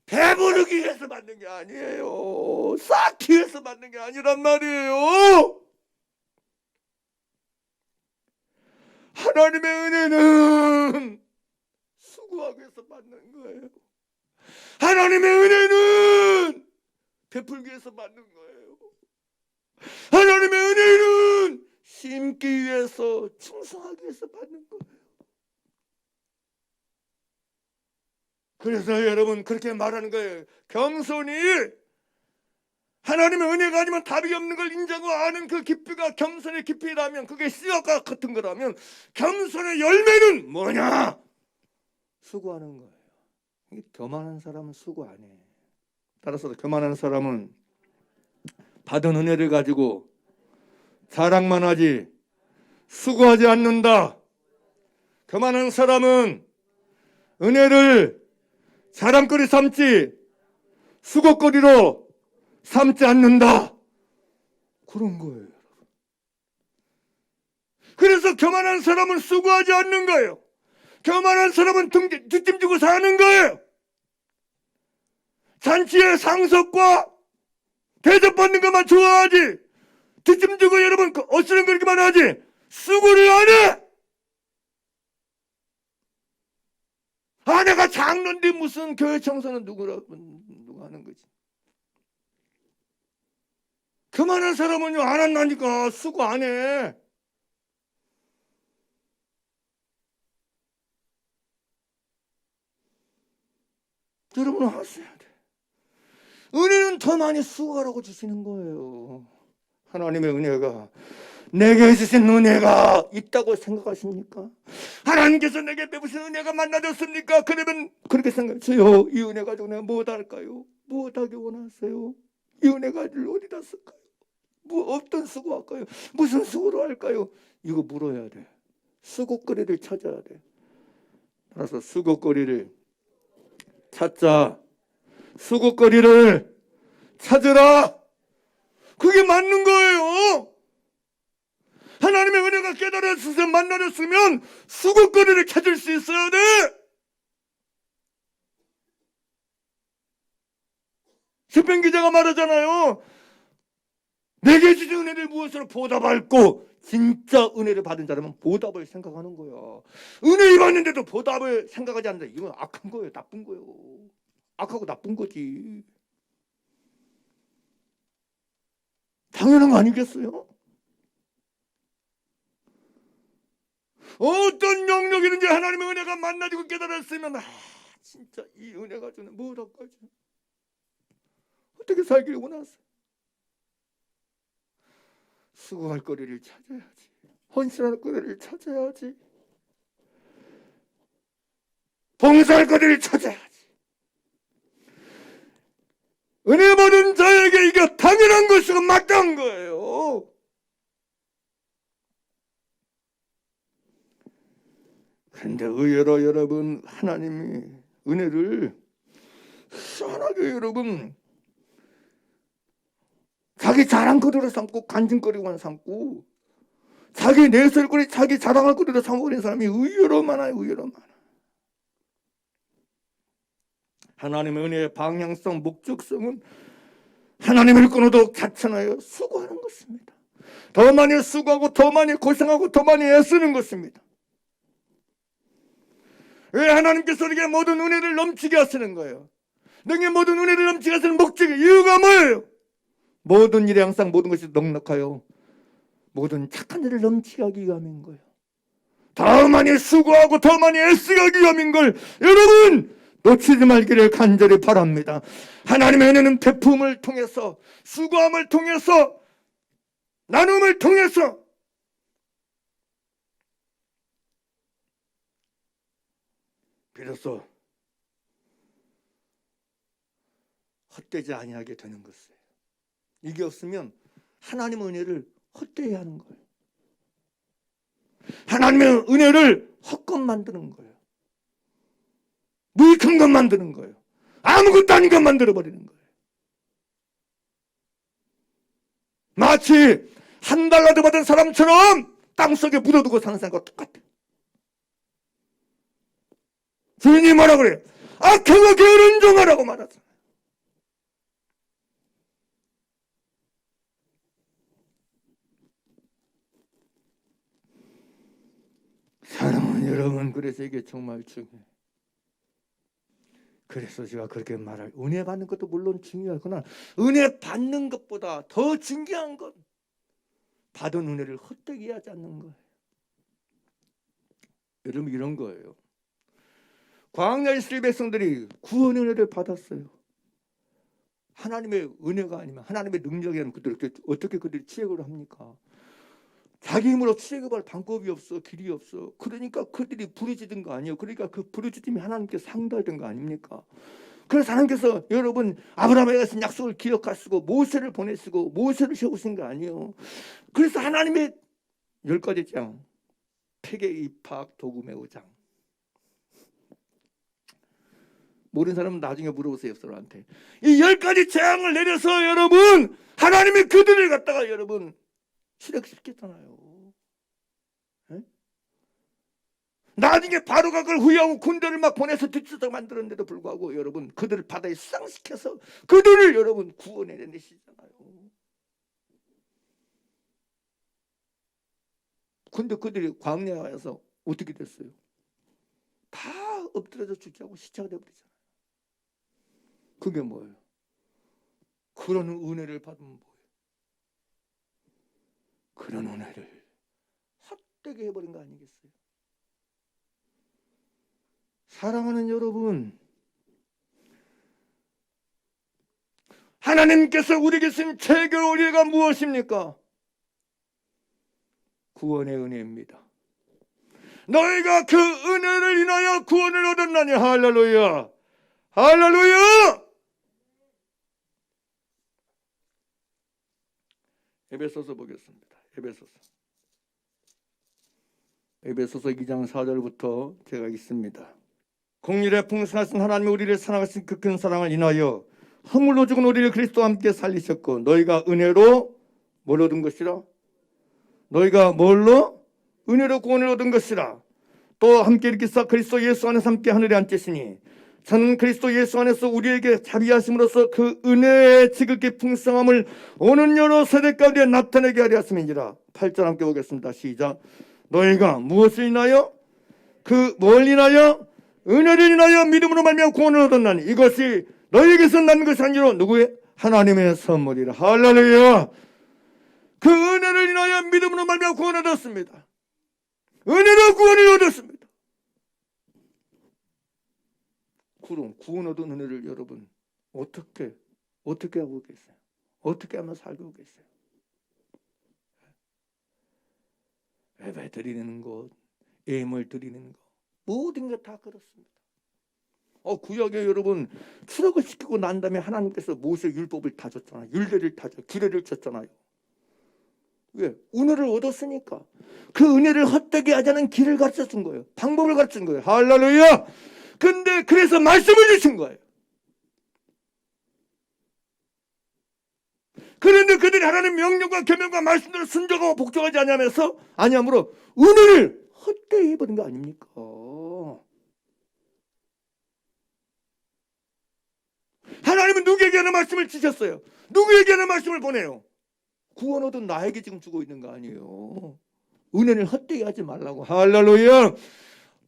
배부르기 위해서 받는 게 아니에요. 쌓기 위해서 받는 게 아니란 말이에요. 하나님의 은혜는 수고하기 위해서 받는 거예요. 하나님의 은혜는 베풀기 위해서 받는 거예요. 하나님의 은혜는 심기 위해서, 충성하기 위해서 받는 거예요. 그래서 여러분 그렇게 말하는 거예요. 겸손이 하나님의 은혜가 아니면 답이 없는 걸 인정하고 아는 그 깊이가 겸손의 깊이라면, 그게 씨앗과 같은 거라면 겸손의 열매는 뭐냐? 수고하는 거예요. 교만한 사람은 수고 안 해. 따라서 교만한 사람은 받은 은혜를 가지고 자랑만 하지 수고하지 않는다. 교만한 사람은 은혜를 자랑거리 삼지 수고거리로 삼지 않는다. 그런 거예요. 그래서 교만한 사람은 수고하지 않는 거예요. 교만한 사람은 뒷짐지고 사는 거예요. 잔치의 상석과 대접받는 것만 좋아하지, 뒷짐지고 여러분 어스렁거리기만 하지 수고를 안 해. 내가 장로인데 무슨 교회 청소는 누가 하는 거지. 그만한 사람은요 안 한다니까. 수고 안 해. 여러분은 하셔야 돼. 은혜는 더 많이 수고하라고 주시는 거예요. 하나님의 은혜가, 내게 주신 은혜가 있다고 생각하십니까? 하나님께서 내게 베푸신 은혜가 만나졌습니까? 그러면 그렇게 생각해요. 이 은혜 가지고 내가 무엇 할까요? 무엇 하기 원하세요? 이 은혜 가지고 어디다 쓸까요? 어떤 수고할까요? 무슨 수고로 할까요? 이거 물어야 돼. 수고거리를 찾아야 돼. 따라서 수고거리를 찾자. 수고거리를 찾으라. 그게 맞는 거예요. 하나님의 은혜가 깨달았으면, 만나졌으면 수고거리를 찾을 수 있어야 돼. 시편 기자가 말하잖아요. 내게 주신 은혜를 무엇으로 보답할꼬? 진짜 은혜를 받은 자라면 보답을 생각하는 거야. 은혜 받는데도 보답을 생각하지 않는다. 이건 악한 거예요. 나쁜 거예요. 악하고 나쁜 거지. 당연한 거 아니겠어요? 어떤 영역이든지 하나님의 은혜가 만나지고 깨달았으면 진짜 이 은혜 가지고는 뭘 할까지? 어떻게 살기를 원하세요? 수고할 거리를 찾아야지. 헌신할 거리를 찾아야지. 봉사할 거리를 찾아야지. 은혜 받은 자에게 이게 당연한 것이고 마땅한 거예요. 그런데 의외로 여러분, 하나님이 은혜를 희한하게 여러분 자기 자랑거리로 삼고 간증거리만 삼고 자기 내설거리, 자기 자랑할 거리로 삼아버린 사람이 의외로 많아요. 의외로 많아. 하나님의 은혜의 방향성, 목적성은 하나님을 끊어도 자천하여 수고하는 것입니다. 더 많이 수고하고 더 많이 고생하고 더 많이 애쓰는 것입니다. 왜 하나님께서 우리에게 모든 은혜를 넘치게 하시는 거예요? 너에게 모든 은혜를 넘치게 하시는 목적이 이유가 뭐예요? 모든 일에 항상 모든 것이 넉넉하여 모든 착한 일을 넘치게 하기 위함인 거예요. 더 많이 수고하고 더 많이 애쓰게 하기 위함인 걸 여러분 놓치지 말기를 간절히 바랍니다. 하나님의 은혜는 베품을 통해서, 수고함을 통해서, 나눔을 통해서 비로소 헛되지 아니하게 되는 것이에요. 이게 없으면 하나님의 은혜를 헛되이 하는 거예요. 하나님의 은혜를 헛것 만드는 거예요. 무익한 것 만드는 거예요. 아무것도 아닌 것 만들어버리는 거예요. 마치 $1 받은 사람처럼 땅속에 묻어두고 사는 사람과 똑같아요. 주인이 뭐라 그래요? 악하고 게으른 종아라고 말하잖아요. 사랑하는 여러분, 그래서 이게 정말 중요해요. 그래서 제가 그렇게 말할, 은혜 받는 것도 물론 중요하구나. 은혜 받는 것보다 더 중요한 건 받은 은혜를 헛되게 하지 않는 거예요. 여러분, 이런 거예요. 광야의 이스라엘 백성들이 구원 은혜를 받았어요. 하나님의 은혜가 아니면, 하나님의 능력이 아니면 그들을 어떻게 그들이 취업을 합니까? 자기 힘으로 취업할 방법이 없어, 길이 없어. 그러니까 그들이 부르짖은 거 아니에요. 그러니까 그 부르짖음이 하나님께 상달된 거 아닙니까? 그래서 하나님께서 여러분 아브라함에게 하신 약속을 기억하시고 모세를 보내시고 모세를 세우신 거 아니에요. 그래서 하나님의 10가지 장, 폐계, 입학, 도구, 매우장. 모르는 사람은 나중에 물어보세요. 서로한테. 이 10가지 재앙을 내려서 여러분 하나님이 그들을 갖다가 여러분 실력시켰잖아요. 네? 나중에 바로가 그걸 후회하고 군대를 막 보내서 뒤쳐서 만들었는데도 불구하고 여러분 그들을 바다에 수상시켜서 그들을 여러분 구원해내시잖아요. 근데 그들이 광야에 와서 어떻게 됐어요? 다 엎드려져 죽게 하고 시체가 되어버리잖아요. 그게 뭐예요? 그런 은혜를 받으면 뭐예요? 그런 은혜를 헛되게 해버린 거 아니겠어요? 사랑하는 여러분, 하나님께서 우리에게 주신 최고의 은혜가 무엇입니까? 구원의 은혜입니다. 너희가 그 은혜를 인하여 구원을 얻었나니. 할렐루야, 할렐루야. 에베소서 보겠습니다. 에베소서 2장 4절부터 제가 읽습니다. 공일에 풍성하신 하나님이 우리를 사랑하신 그 큰 사랑을 인하여 허물로 죽은 우리를 그리스도와 함께 살리셨고 너희가 은혜로 뭘 얻은 것이라? 너희가 뭘로? 은혜로 구원을 얻은 것이라. 또 함께 일으키사 그리스도 예수 안에서 함께 하늘에 앉으시니 저는 그리스도 예수 안에서 우리에게 자비하심으로써 그 은혜의 지극히 풍성함을 오는 여러 세대 가운데 나타내게 하려 하심이니라. 8절 함께 보겠습니다. 시작. 너희가 무엇을 인하여? 그 뭘 인하여? 은혜를 인하여 믿음으로 말미암아 구원을 얻었나니 이것이 너희에게서 난 것이 아니라 누구의? 하나님의 선물이라. 할렐루야. 그 은혜를 인하여 믿음으로 말미암아 구원을 얻었습니다. 은혜로 구원을 얻었습니다. 그럼 구원 얻은 은혜를 여러분 어떻게 하고 계세요? 어떻게 하면 살고 계세요? 예배 드리는 것, 예물 드리는 것, 모든 게 다 그렇습니다. 구약에 여러분 출애굽을 시키고 난 다음에 하나님께서 모세 율법을 다 줬잖아요. 율례를 다 줬, 규례를 줬잖아요. 왜? 은혜를 얻었으니까. 그 은혜를 헛되게 하자는 길을 가르쳐 준 거예요. 방법을 가르쳐 준 거예요. 할렐루야. 근데 그래서 말씀을 주신 거예요. 그런데 그들이 하나님 명령과 계명과 말씀대로 순종하고 복종하지 아니하므로 은혜를 헛되이 해버린 거 아닙니까? 하나님은 누구에게는 말씀을 주셨어요. 누구에게는 말씀을 보내요. 구원 얻은 나에게 지금 주고 있는 거 아니에요. 은혜를 헛되이 하지 말라고. 할렐루야.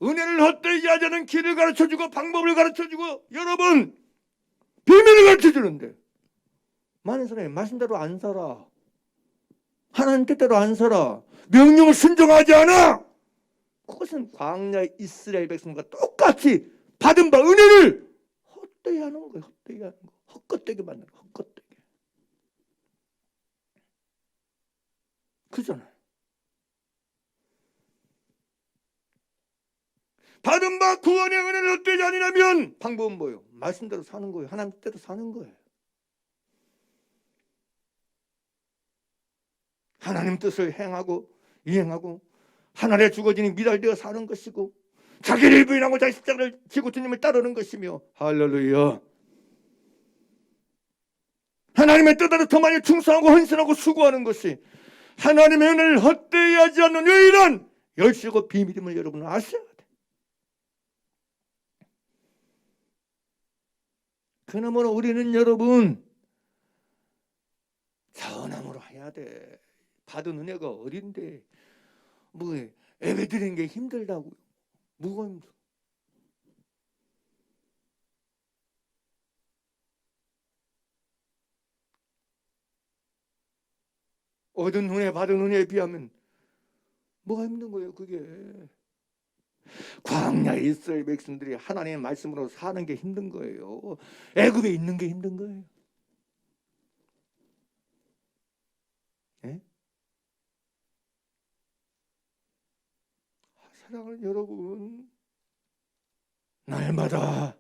은혜를 헛되이 하자는 길을 가르쳐주고 방법을 가르쳐주고 여러분 비밀을 가르쳐주는데 많은 사람이 말씀대로 안 살아. 하나님 뜻대로 안 살아. 명령을 순종하지 않아. 그것은 광야 이스라엘 백성과 똑같이 받은 바 은혜를 헛되이 하는 거예요. 헛되이 하는 거. 헛것되게 만드는 거. 헛것되게. 그잖아요. 받은 바 구원의 은혜를 헛되지 아니라면 방법은 뭐예요? 말씀대로 사는 거예요. 하나님 뜻대로 사는 거예요. 하나님 뜻을 행하고 이행하고 하늘에 주어지니 미달되어 사는 것이고 자기를 부인하고 자기 십자가를 지고 주님을 따르는 것이며 할렐루야. 하나님의 뜻대로 더 많이 충성하고 헌신하고 수고하는 것이 하나님의 은혜를 헛되이 하지 않는 유일한 열쇠고 비밀임을 여러분은 아셔야 돼. 그러므로 우리는 여러분 자원함으로 해야 돼. 받은 은혜가 어린데 뭐 예배 드리는 게 힘들다고요. 뭐가 힘들어? 얻은 은혜 받은 은혜에 비하면 뭐가 힘든 거예요 그게. 광야에 이스라엘 백성들이 하나님의 말씀으로 사는 게 힘든 거예요. 애굽에 있는 게 힘든 거예요. 네? 사랑하는 여러분, 날마다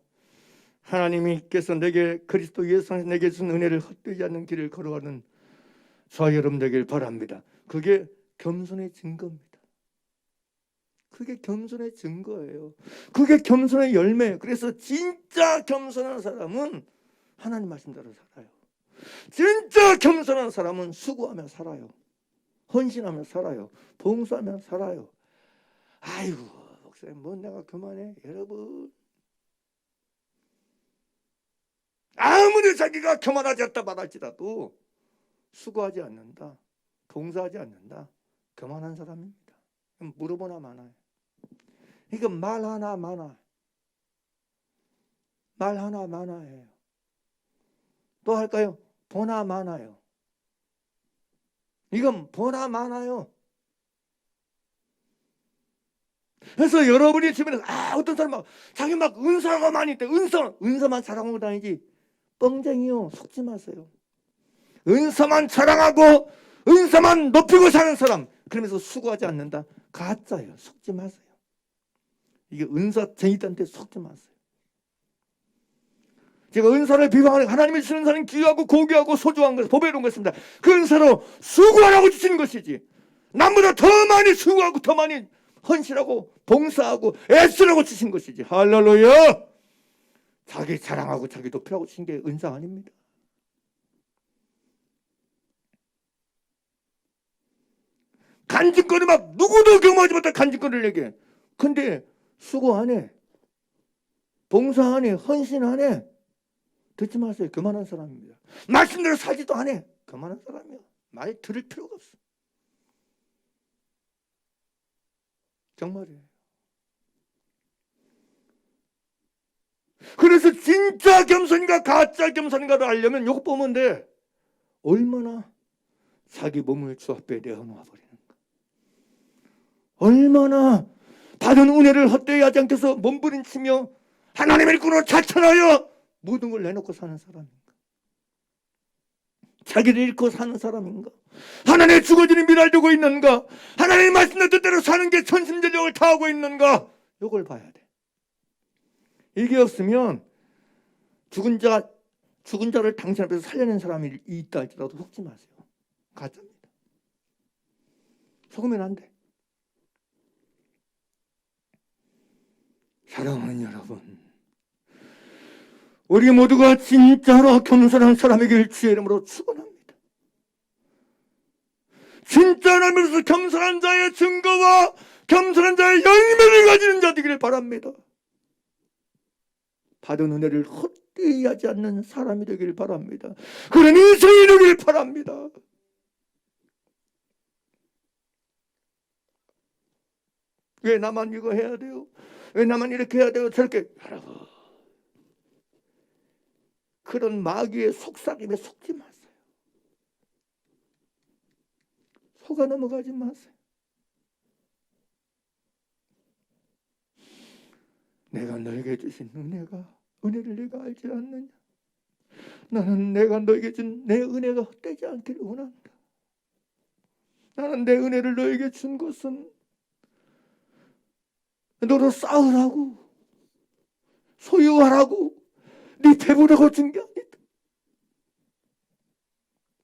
하나님께서 내게 그리스도 예수 안에서 내게 주신 은혜를 헛되지 않는 길을 걸어가는 저와 여러분 되길 바랍니다. 그게 겸손의 증거입니다. 그게 겸손의 증거예요. 그게 겸손의 열매예요. 그래서 진짜 겸손한 사람은 하나님 말씀대로 살아요. 진짜 겸손한 사람은 수고하며 살아요. 헌신하며 살아요. 봉사하며 살아요. 아이고 목사님 뭐 내가 그만해. 여러분 아무리 자기가 교만하지 않다 말할지라도 수고하지 않는다. 봉사하지 않는다. 교만한 사람입니다. 물어보나 마나요. 이거 말 하나 많아. 말 하나 많아요. 또 할까요? 보나 많아요. 이건 보나 많아요. 그래서 여러분이 주변에서 어떤 사람 자기 막 은사가 많이 있대. 은사만 자랑하고 다니지. 뻥쟁이요. 속지 마세요. 은사만 자랑하고 은사만 높이고 사는 사람 그러면서 수고하지 않는다. 가짜예요. 속지 마세요. 이게 은사쟁이들한테 속지 마세요. 제가 은사를 비방하는 하나님이 주는 은사는 귀하고 고귀하고 소중한 것을 보배로운 것입니다. 그 은사로 수고하라고 주시는 것이지 남보다 더 많이 수고하고 더 많이 헌신하고 봉사하고 애쓰라고 주신 것이지. 할렐루야. 자기 자랑하고 자기 높이라고 주신 게 은사 아닙니다. 간증거리 막 누구도 경험하지 못한 간증거리를 얘기해. 근데 수고 안 해. 봉사 안 해. 헌신 안 해. 듣지 마세요. 그만한 사람입니다. 말씀대로 살지도 안 해. 그만한 사람이야. 말 들을 필요가 없어. 정말이에요. 그래서 진짜 겸손인가 가짜 겸손인가를 알려면 요거 보면 돼. 얼마나 자기 몸을 주 앞에 내어놓아 버리는가. 얼마나 받은 은혜를 헛되이 하지 않겠어 몸부림치며 하나님의 일꾼으로 자천하여 모든 걸 내놓고 사는 사람인가. 자기를 잃고 사는 사람인가. 하나님의 주어지는 미랄 두고 있는가. 하나님의 말씀의 뜻대로 사는 게 전심전력을 다하고 있는가. 이걸 봐야 돼. 이게 없으면 죽은 자를 당신 앞에서 살려낸 사람이 있다 할지라도 속지 마세요. 가짜입니다. 속으면 안 돼. 사랑하는 여러분, 우리 모두가 진짜로 겸손한 사람이길 주의 이름으로 축원합니다. 진짜 하나님께서 겸손한 자의 증거와 겸손한 자의 열매를 가지는 자 되기를 바랍니다. 받은 은혜를 헛되이 하지 않는 사람이 되길 바랍니다. 그런 인생이 되길 바랍니다. 왜 나만 이거 해야 돼요? 왜 나만 이렇게 해야 돼요? 저렇게. 여러분, 그런 마귀의 속삭임에 속지 마세요. 속아 넘어가지 마세요. 내가 너에게 주신 은혜를 네가 알지 않느냐? 나는 내가 너에게 준 내 은혜가 헛되지 않기를 원한다. 나는 내 은혜를 너에게 준 것은 너로 싸우라고, 소유하라고, 네 배부라고 준 게 아니다.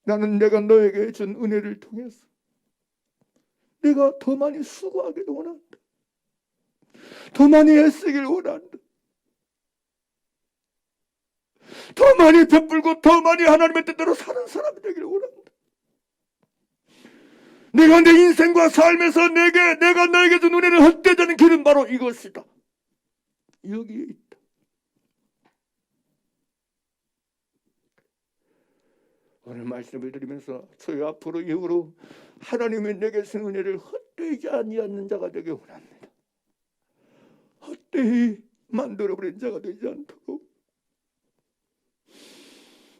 나는 내가 너에게 준 은혜를 통해서 내가 더 많이 수고하기를 원한다. 더 많이 애쓰기를 원한다. 더 많이 베풀고 더 많이 하나님의 뜻대로 사는 사람이 되기를 원한다. 내가 내 인생과 삶에서 내가 너에게 준 은혜를 헛되지 않는 길은 바로 이것이다. 여기에 있다. 오늘 말씀을 드리면서 저희 앞으로 이후로 하나님이 내게 주신 은혜를 헛되지 아니하는 자가 되길 원합니다. 헛되이 만들어버린 자가 되지 않도록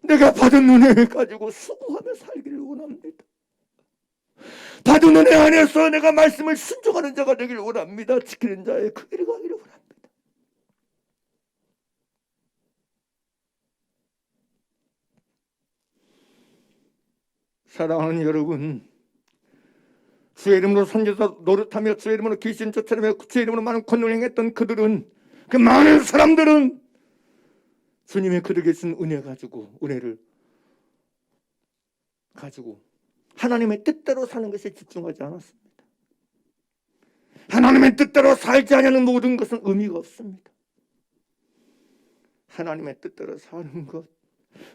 내가 받은 은혜 가지고 수고하며 살기를 원합니다. 받은 은혜 안에서 내가 말씀을 순종하는 자가 되기를 원합니다. 지키는 자의 그 길을 가기를 원합니다. 사랑하는 여러분, 주의 이름으로 선지자 노릇하며 주의 이름으로 귀신 쫓아내며 주의 이름으로 많은 권능을 행했던 그들은, 그 많은 사람들은 주님의 그들에게 준 은혜를 가지고 하나님의 뜻대로 사는 것에 집중하지 않았습니다. 하나님의 뜻대로 살지 않는 모든 것은 의미가 없습니다. 하나님의 뜻대로 사는 것,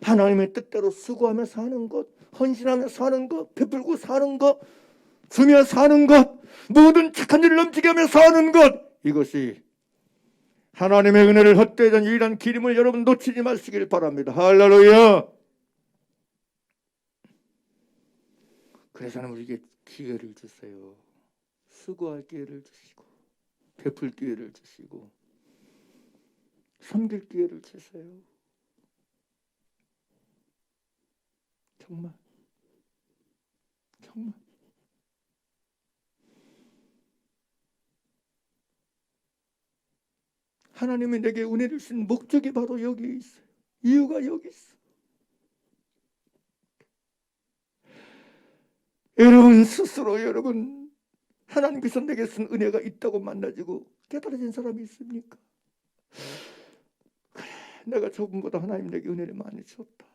하나님의 뜻대로 수고하며 사는 것, 헌신하며 사는 것, 베풀고 사는 것, 주며 사는 것, 모든 착한 일을 넘치게 하며 사는 것, 이것이 하나님의 은혜를 헛되이 한 유일한 길임을 여러분 놓치지 마시길 바랍니다. 할렐루야. 그래서 하나님 우리에게 기회를 주세요. 수고할 기회를 주시고 베풀 기회를 주시고 섬길 기회를 주세요. 정말 하나님이 내게 은혜를 주신 목적이 바로 여기 있어요. 이유가 여기 있어. 여러분 스스로 하나님께서 내게 쓴 은혜가 있다고 만나지고 깨달아진 사람이 있습니까? 그래, 내가 저분보다 하나님 내게 은혜를 많이 줬다.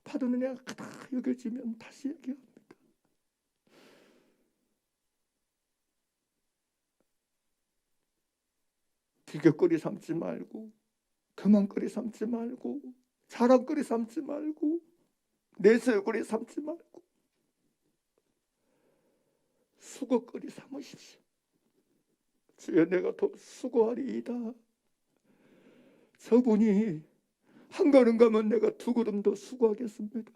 받은 은혜가 가득 여겨지면 다시 얘기합니다. 비교거리 삼지 말고, 교만거리 삼지 말고, 자랑거리 삼지 말고, 내세울거리 삼지 말고 수고거리 삼으십시오. 주여 내가 더 수고하리이다. 저분이 한 걸음 가면 내가 두 걸음 더 수고하겠습니다.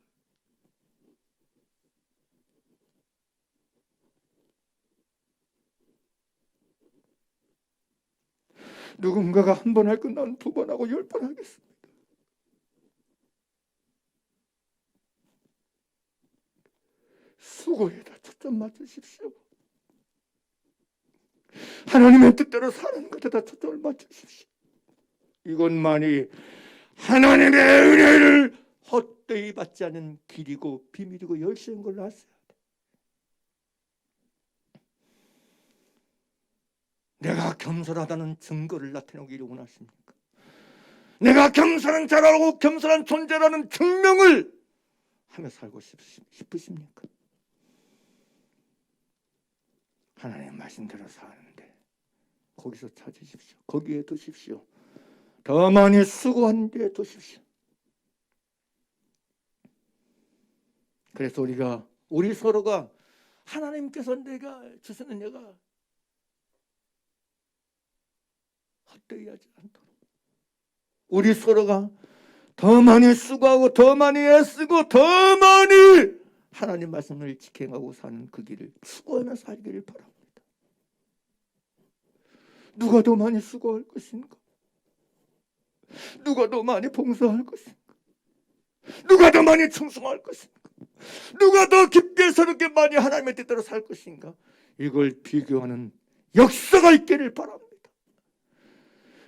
누군가가 한 번 할 건 난 두 번 하고 10번 하겠습니다. 수고에다 초점 맞추십시오. 하나님의 뜻대로 사는 것에다 초점을 맞추십시오. 이것만이 하나님의 은혜를 헛되이 받지 않은 길이고 비밀이고 열쇠인 걸로 아세요. 내가 겸손하다는 증거를 나타내기를 원하십니까? 내가 겸손한 자라고 겸손한 존재라는 증명을 하며 살고 싶으십니까? 하나님의 말씀대로 사는데 거기서 찾으십시오. 거기에 두십시오. 더 많이 수고한 데에 두십시오. 그래서 우리 서로가 하나님께서 내가 주신 은혜가 헛되이 하지 않도록 우리 서로가 더 많이 수고하고 더 많이 애쓰고 더 많이 하나님 말씀을 지켜가고 사는 그 길을 추구하며 살기를 바랍니다. 누가 더 많이 수고할 것인가? 누가 더 많이 봉사할 것인가? 누가 더 많이 충성할 것인가? 누가 더 깊게 새롭게 많이 하나님의 뜻대로 살 것인가? 이걸 비교하는 역사가 있기를 바랍니다.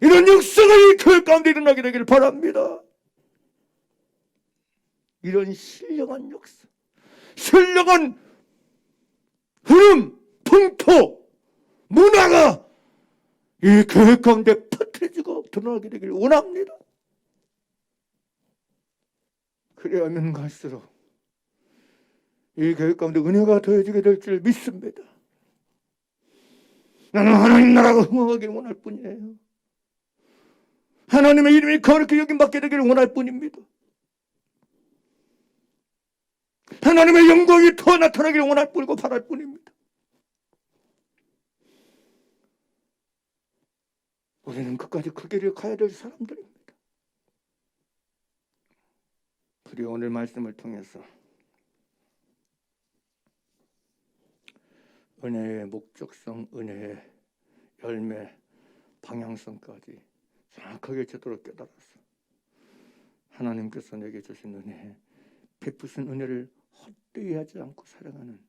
이런 역사가 이 교회 가운데 일어나게 되기를 바랍니다. 이런 신령한 역사, 신령한 흐름, 풍토, 문화가 이 교회 가운데 퍼뜨려지고 드러나게 되기를 원합니다. 그래야만 갈수록 이 교회 가운데 은혜가 더해지게 될 줄 믿습니다. 나는 하나님 나라가 흥황하기를 원할 뿐이에요. 하나님의 이름이 거룩히 여김받게 되기를 원할 뿐입니다. 하나님의 영광이 더 나타나기를 원할 뿐이고 바랄 뿐입니다. 우리는 끝까지 그 길을 가야 될 사람들입니다. 그리고 오늘 말씀을 통해서 은혜의 목적성, 은혜의 열매, 방향성까지 정확하게 제대로 깨달아서 하나님께서 내게 주신 은혜, 베푸신 은혜를 헛되이 하지 않고 살아가는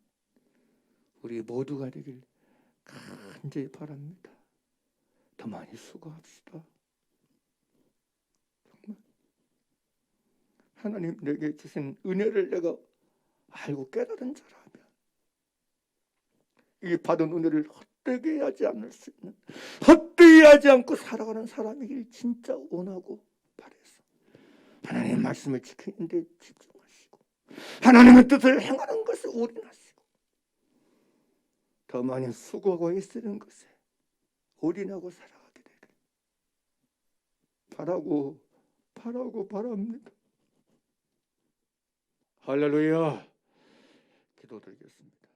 우리 모두가 되길 간절히 바랍니다. 더 많이 수고합시다. 정말 하나님 내게 주신 은혜를 내가 알고 깨달은 자라면 이 받은 은혜를 헛되게 하지 않을 수 있는, 헛되이 하지 않고 살아가는 사람이길 진짜 원하고 바라서 하나님의 말씀을 지키는 데 집중하시고 하나님의 뜻을 행하는 것에 올인하시고 더 많이 수고하고 애쓰는 것에 올인하고 살아가게 되길 바랍니다. 할렐루야. 기도드리겠습니다.